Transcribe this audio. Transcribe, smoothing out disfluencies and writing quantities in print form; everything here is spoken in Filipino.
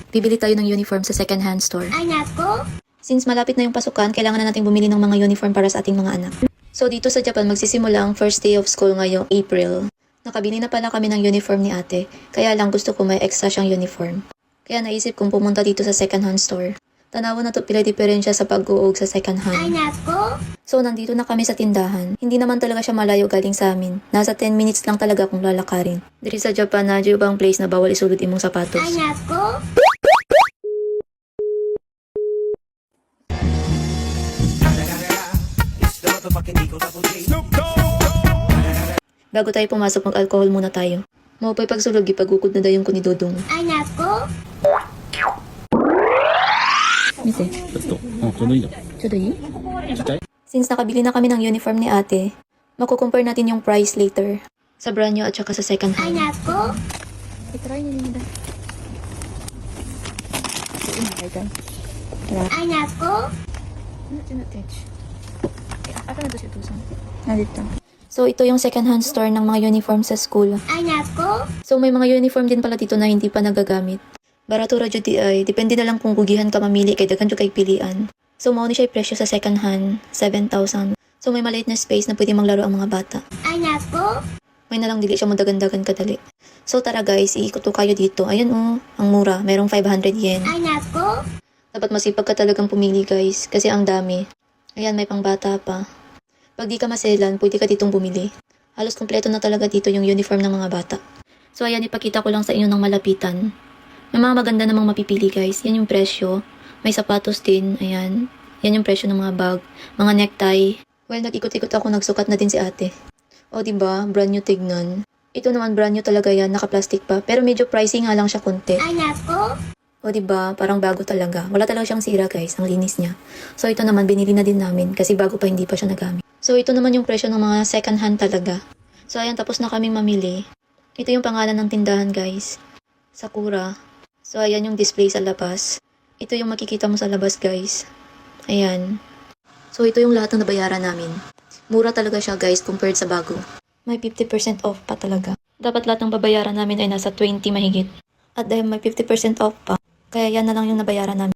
Bibili tayo ng uniform sa second-hand store. Ay nako! Since malapit na yung pasukan, kailangan na natin bumili ng mga uniform para sa ating mga anak. So dito sa Japan, magsisimula ang first day of school ngayong April. Nakabili na pala kami ng uniform ni ate, kaya lang gusto ko may extra siyang uniform. Kaya naisip kong pumunta dito sa second-hand store. Tanawan na to pila diferensya sa pag-uog sa second-hand. Ay nako! So nandito na kami sa tindahan. Hindi naman talaga siya malayo galing sa amin. Nasa 10 minutes lang talaga kung lalakarin. Dito sa Japan, nadyo bang place na bawal isulod imong sapatos? Ay nako! Bago tayo pumasok, mag-alcohol muna tayo. Maupay pagsulog, ipagukod na dayong ko ni Dodong. Ay nako! Mite, ちょっと、ちょうどいいよ。 chodoy? ちっちゃい Since nakabili na kami ng uniform ni ate, makukumpare natin yung price later. Sa brand new at saka sa second Ay hand. nako! I-try na nila. Ay nako! So ito yung second hand store ng mga uniform sa school. Ay nako! So may mga uniform din pala dito na hindi pa nagagamit. Baratura jud di ay, depende na lang kung gugihan ka mamili kay daghan jud kay pilian. So mao ni siya presyo sa second hand, 7,000. So may maliit na space na pwede maglaro ang mga bata. Ay nako! May nalang dili siya madagan-dagan kadali. So tara guys, iikot ko kayo dito. Ayun ang mura, merong 500 yen. Ay nako! Dapat masipag ka talagang pumili guys, kasi ang dami. Ayan, may pangbata pa. Pag di ka maselan, pwede ka ditong bumili. Halos kompleto na talaga dito yung uniform ng mga bata. So ayan, ipakita ko lang sa inyo ng malapitan. May mga maganda namang mapipili guys. Yan yung presyo. May sapatos din. Ayan. Yan yung presyo ng mga bag. Mga necktie. Well, nag-ikot-ikot ako. Nagsukat na din si ate. O diba? Brand new tignan. Ito naman brand new talaga yan. Naka-plastic pa. Pero medyo pricey nga lang siya konti. Ay nako! O diba? Parang bago talaga. Wala talaga siyang sira guys. Ang linis niya. So ito naman binili na din namin. Kasi bago pa hindi pa siya nagamit. So ito naman yung presyo ng mga second hand talaga. So ayan, tapos na kaming mamili. Ito yung pangalan ng tindahan guys. Sakura. So, ayan yung display sa labas. Ito yung makikita mo sa labas, guys. Ayan. So, ito yung lahat ng nabayaran namin. Mura talaga siya, guys, compared sa bago. May 50% off pa talaga. Dapat lahat ng babayaran namin ay nasa 20 mahigit. At dahil may 50% off pa, kaya yan na lang yung nabayaran namin.